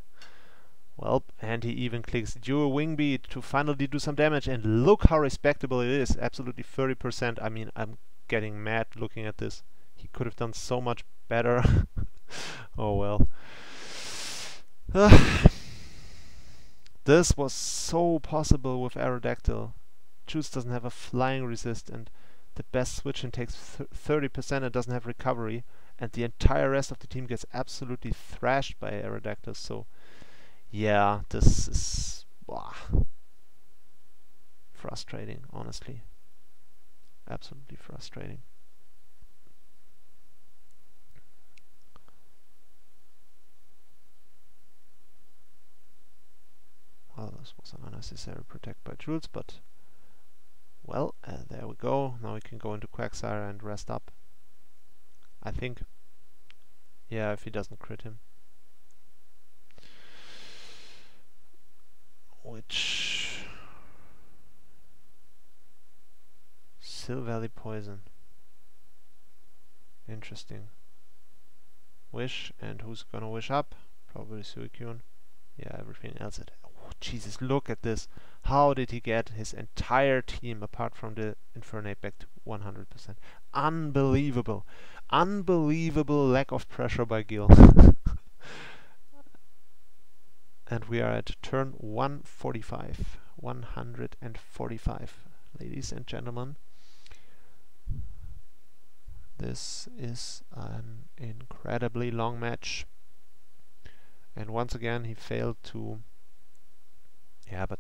Well, and he even clicks Dual Wing Beat to finally do some damage, and look how respectable it is. Absolutely 30%. I mean, I'm getting mad looking at this. He could have done so much better. Oh well. This was so possible with Aerodactyl. Juice doesn't have a flying resist, and the best switch in takes 30% and doesn't have recovery, and the entire rest of the team gets absolutely thrashed by Aerodactyl. So yeah, this is frustrating, honestly. Absolutely frustrating. Well, this was an unnecessary protect by Jules, but well, there we go. Now we can go into Quagsire and rest up, I think. Yeah, if he doesn't crit him. Which... Silvally Poison. Interesting. Wish, and who's gonna wish up? Probably Suikyun. Yeah, everything else. Oh, Jesus, look at this. How did he get his entire team, apart from the Infernape, back to 100%? Unbelievable. Unbelievable lack of pressure by Gil. And we are at turn 145. 145, ladies and gentlemen. This is an incredibly long match. And once again he failed to Yeah, but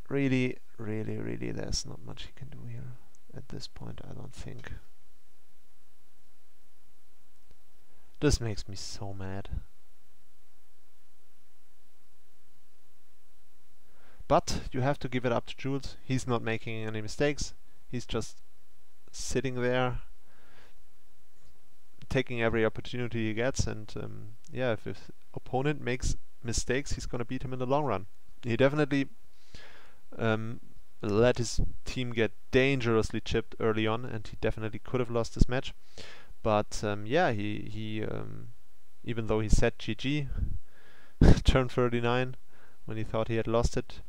really, there's not much he can do here at this point, I don't think. This makes me so mad. But you have to give it up to Jules. He's not making any mistakes. He's just sitting there, taking every opportunity he gets, and yeah, if his opponent makes mistakes, he's gonna beat him in the long run. He definitely let his team get dangerously chipped early on, and he definitely could have lost this match. But yeah, he even though he said GG, turn 39 when he thought he had lost it,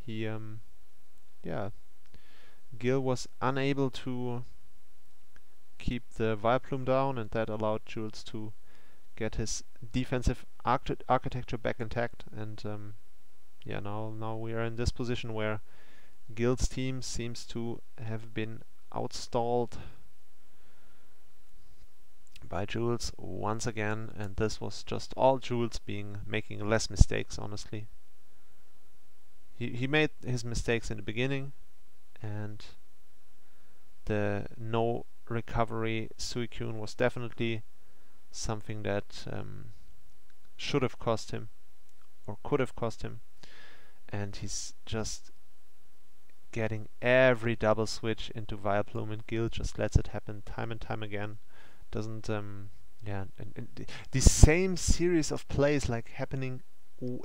he yeah, Gil was unable to keep the Vileplume down, and that allowed Jules to get his defensive architecture back intact. And yeah, now we are in this position where Gil's team seems to have been outstalled by Jules once again, and this was just all Jules making less mistakes, honestly. He made his mistakes in the beginning, and the no recovery Suicune was definitely something that should have cost him, or could have cost him, and he's just getting every double switch into Vileplume, and Gil just lets it happen time and time again. Doesn't yeah, and the same series of plays like happening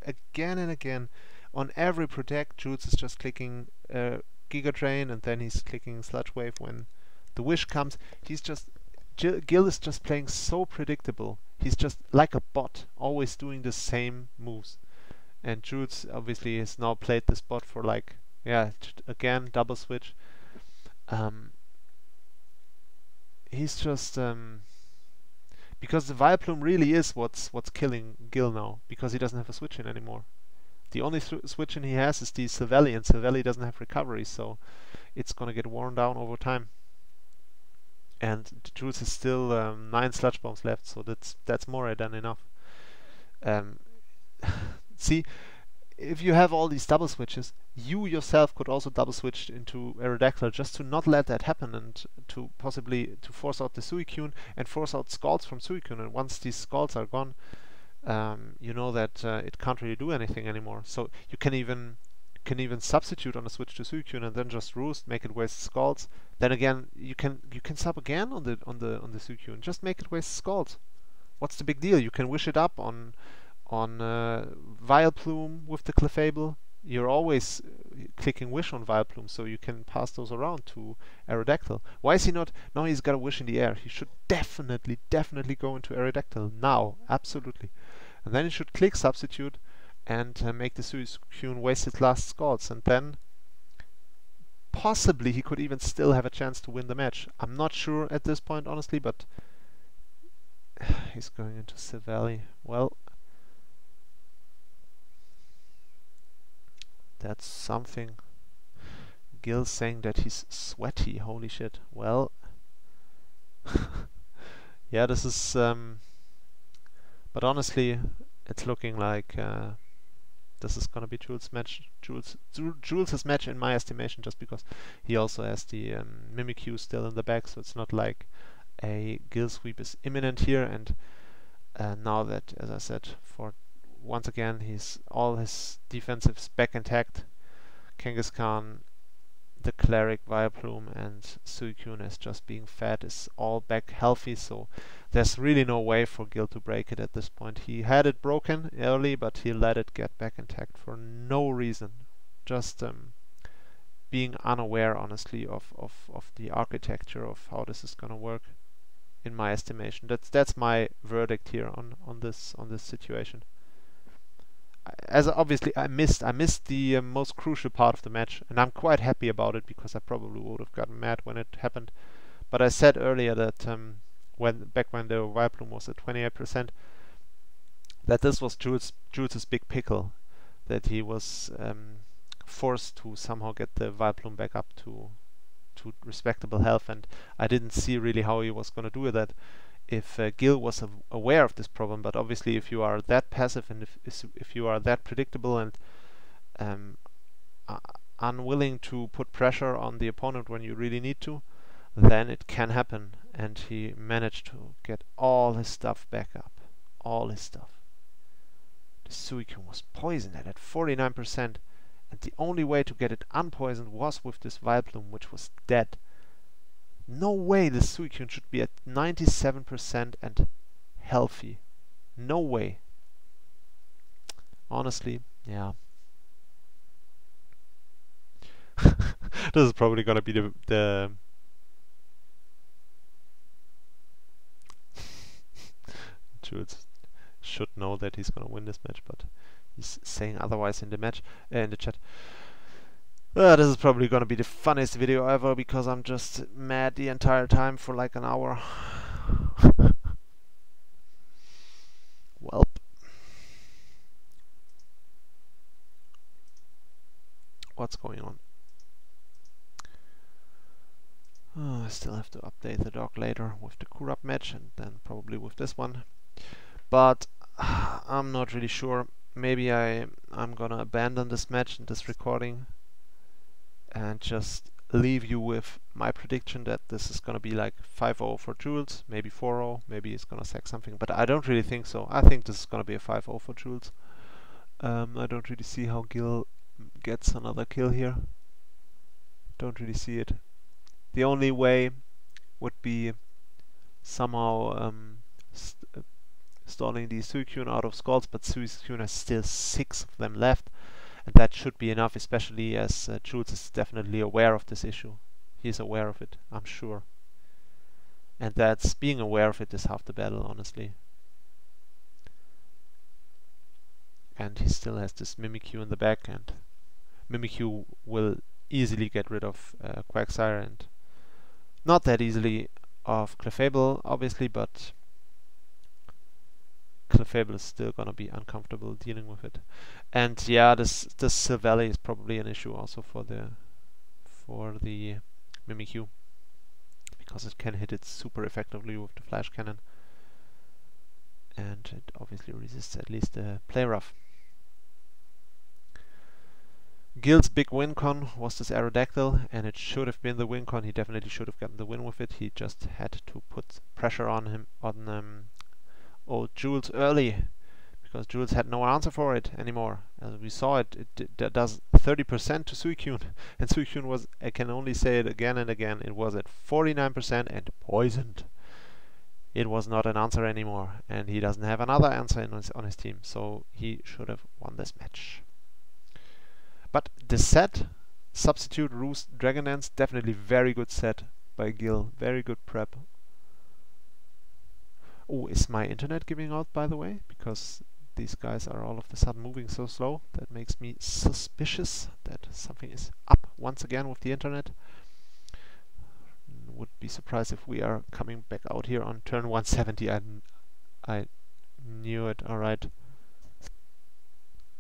again and again. On every protect, Jules is just clicking Giga Drain, and then he's clicking Sludge Wave when the wish comes. He's just Gil is just playing so predictable. He's just like a bot, always doing the same moves. And Jules obviously has now played this bot for like, yeah, again double switch. He's just because the Vileplume really is what's killing Gil now, because he doesn't have a switch in anymore. The only switch in he has is the Silvally, and Silvally doesn't have recovery, so it's gonna get worn down over time. And Jules has still 9 Sludge Bombs left, so that's more than enough. See, if you have all these double switches, you yourself could also double switch into Aerodactyl just to not let that happen, and to possibly to force out the Suicune and force out Scalds from Suicune. And once these Scalds are gone, you know that it can't really do anything anymore. So you can even substitute on a switch to Suicune and then just roost, make it waste Scalds. Then again, you can sub again on the Suicune. Just make it waste Scalds. What's the big deal? You can wish it up on Vileplume with the Clefable. You're always clicking wish on Vileplume, so you can pass those around to Aerodactyl. Why is he not? Now he's got a wish in the air. He should definitely go into Aerodactyl now, absolutely. And then he should click substitute and make the Suicune waste its last Scalds, and then possibly he could even still have a chance to win the match. I'm not sure at this point, honestly, but he's going into Silvally. Well, that's something. Gil's saying that he's sweaty. Holy shit. Well, yeah, this is but honestly, it's looking like this is gonna be Jules' match. Jules' match in my estimation, just because he also has the Mimikyu still in the back, so it's not like a Gil sweep is imminent here. And now that, as I said, for once again, all his defensives back intact. Kangaskhan, the Cleric, Vileplume, and Suicune as just being fed is all back healthy, so there's really no way for Gil to break it at this point. He had it broken early, but he let it get back intact for no reason. Just being unaware, honestly, of the architecture of how this is gonna work, in my estimation. That's my verdict here on this situation. As obviously I missed the most crucial part of the match, and I'm quite happy about it, because I probably would have gotten mad when it happened. But I said earlier that back when the Vileplume was at 28%, that this was Jules' big pickle, that he was forced to somehow get the Vileplume back up to respectable health, and I didn't see really how he was going to do that if Gil was aware of this problem. But obviously, if you are that passive, and if you are that predictable, and unwilling to put pressure on the opponent when you really need to, then it can happen. And he managed to get all his stuff back up. All his stuff. The Suicune was poisoned at 49%, and the only way to get it unpoisoned was with this Vileplume, which was dead. No way the Suicune should be at 97% and healthy. No way. Honestly, yeah. This is probably gonna be the Jules should know that he's gonna win this match, but he's saying otherwise in the match, in the chat. This is probably gonna be the funniest video ever because I'm just mad the entire time for like an hour. Welp. What's going on? I still have to update the doc later with the Kurap match and then probably with this one. But I'm not really sure. Maybe I'm gonna abandon this match and this recording and just leave you with my prediction that this is gonna be like 5-0 for Jules, maybe 4-0, maybe it's gonna sack something, but I don't really think so. I think this is gonna be a 5-0 for Jules. I don't really see how Gil gets another kill here. Don't really see it. The only way would be somehow stalling the Suicune out of Scalds, but Suicune has still 6 of them left, and that should be enough, especially as Jules is definitely aware of this issue. He is aware of it, I'm sure. And that's being aware of it is half the battle, honestly. And he still has this Mimikyu in the back, and Mimikyu will easily get rid of Quagsire, and not that easily of Clefable, obviously, but Clefable is still gonna be uncomfortable dealing with it. And yeah, this Silvally is probably an issue also for the Mimikyu, because it can hit it super effectively with the Flash Cannon, and it obviously resists at least the Play Rough. Gil's big win con was this Aerodactyl, and it should have been the win con. He definitely should have gotten the win with it. He just had to put pressure on him, on old Jules early, because Jules had no answer for it anymore. As we saw it does 30% to Suicune, and Suicune was, I can only say it again and again, it was at 49% and poisoned. It was not an answer anymore, and he doesn't have another answer on his team, so he should have won this match. But the set, Substitute, Roost, Dragon Dance, definitely very good set by Gil. Very good prep. Oh, is my internet giving out, by the way? Because these guys are all of a sudden moving so slow. That makes me suspicious that something is up once again with the internet. Would be surprised if we are coming back out here on turn 170. I knew it. Alright.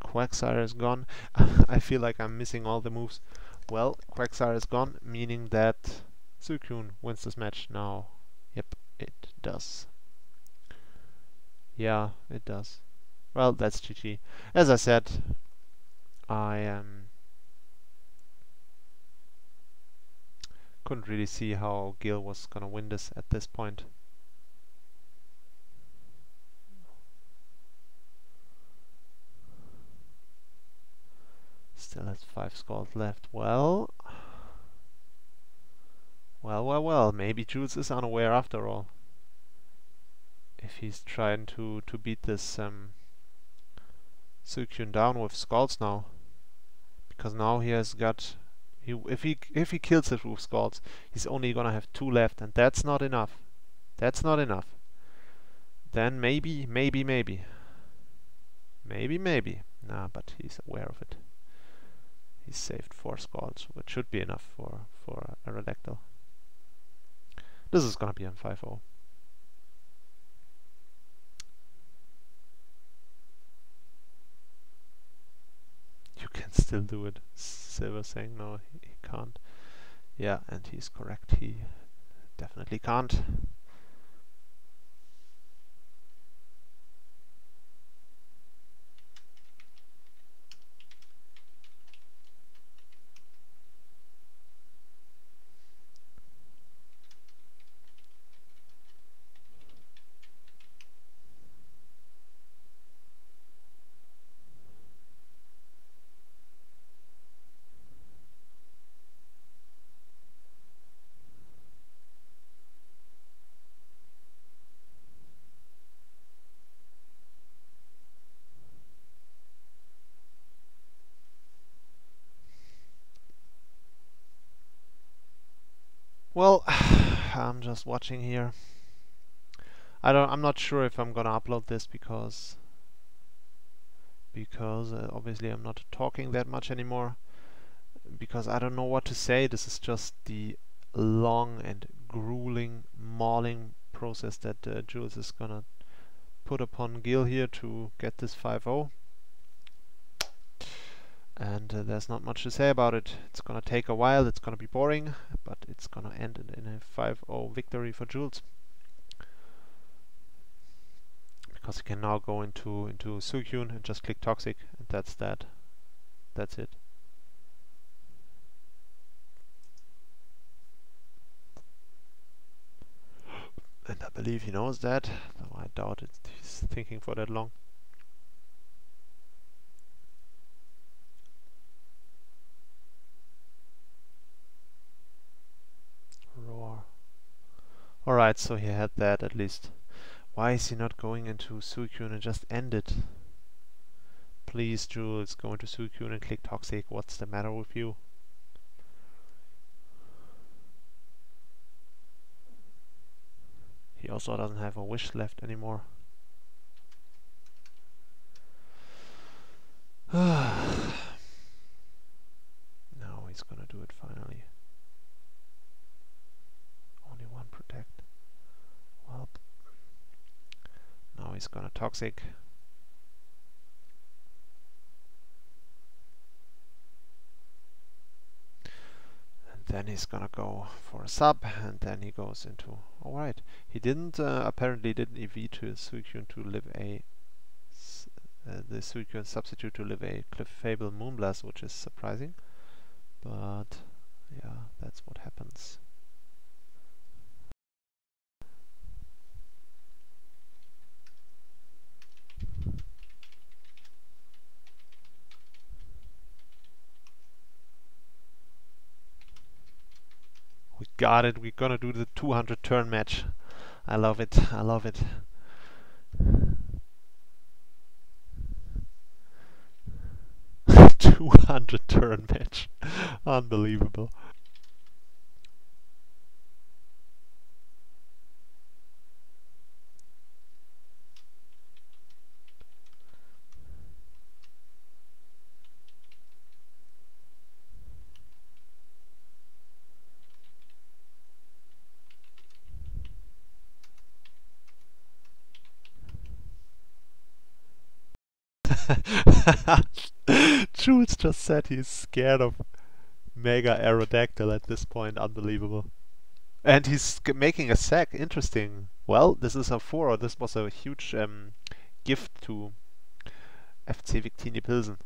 Quagsire is gone. I feel like I'm missing all the moves. Well, Quagsire is gone, meaning that Suicune wins this match now. Yep, it does. Yeah, it does. Well, that's GG. As I said, I couldn't really see how Gil was gonna win this at this point. Still has 5 Scald left. Well, maybe Jules is unaware after all. If he's trying to beat this Suicune down with Scalds now, because now he has got, if he kills it with Scalds, he's only gonna have 2 left, and that's not enough. That's not enough. Then maybe. Nah, but he's aware of it. He's saved 4 Scalds, which should be enough for Aerodactyl. This is gonna be on 5-0. You can still do it. Silver saying no, he can't. Yeah, and he's correct. He definitely can't. Well, I'm just watching here. I'm not sure if I'm gonna upload this because obviously I'm not talking that much anymore, because I don't know what to say. This is just the long and grueling mauling process that Jules is gonna put upon Gil here to get this 5-0. And there's not much to say about it. It's gonna take a while, it's gonna be boring, but it's gonna end in a 5-0 victory for Jules. Because he can now go into Sukyun and just click Toxic, and that's that. That's it. And I believe he knows that, though I doubt he's thinking for that long. Roar. Alright, so he had that at least. Why is he not going into Sukyun and just end it? Please, Jules, go into Sukyun and click Toxic. What's the matter with you? He also doesn't have a wish left anymore. Now he's gonna do it finally. Only one protect. Well, now he's gonna Toxic. And then he's gonna go for a sub, and then he goes into... Alright, he didn't, apparently didn't EV to Sukyun to live a... the Sukyun substitute to live a Clefable Moonblast, which is surprising. But yeah, that's what happens. We got it. We're gonna do the 200 turn match. I love it. I love it. $200 turn match. Unbelievable. Jules just said he's scared of Mega Aerodactyl at this point. Unbelievable. And he's making a sack. Interesting. Well, this is a 4. This was a huge gift to FC Victini Plzen.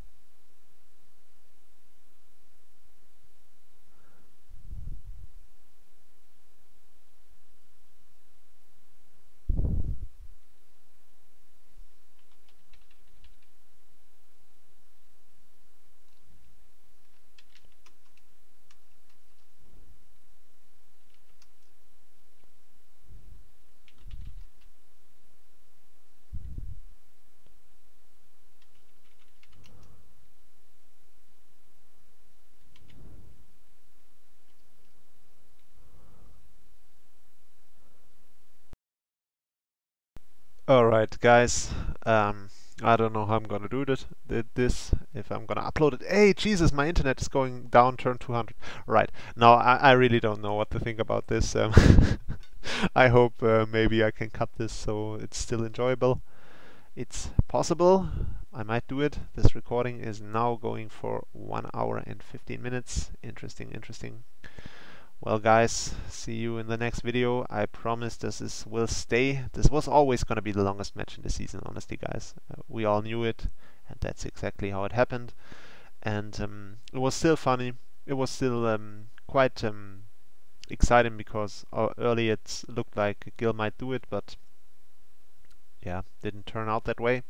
Alright, guys. I don't know how I'm gonna do this, if I'm gonna upload it. Hey, Jesus, my internet is going down, turn 200. Right, now I really don't know what to think about this. I hope maybe I can cut this so it's still enjoyable. It's possible. I might do it. This recording is now going for 1 hour and 15 minutes. Interesting, interesting. Well, guys, see you in the next video. I promise this will stay. This was always going to be the longest match in the season, honestly, guys. We all knew it, and that's exactly how it happened. And it was still funny. It was still quite exciting, because early it looked like Gil might do it, but yeah, didn't turn out that way.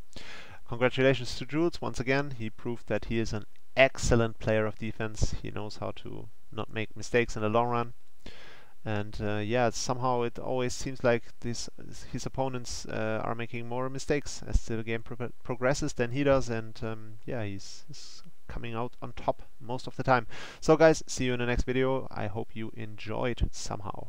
Congratulations to Jules once again. He proved that he is an excellent player of defense. He knows how to not make mistakes in the long run. And yeah, somehow it always seems like his opponents are making more mistakes as the game progresses than he does. And yeah, he's coming out on top most of the time. So guys, see you in the next video. I hope you enjoyed somehow.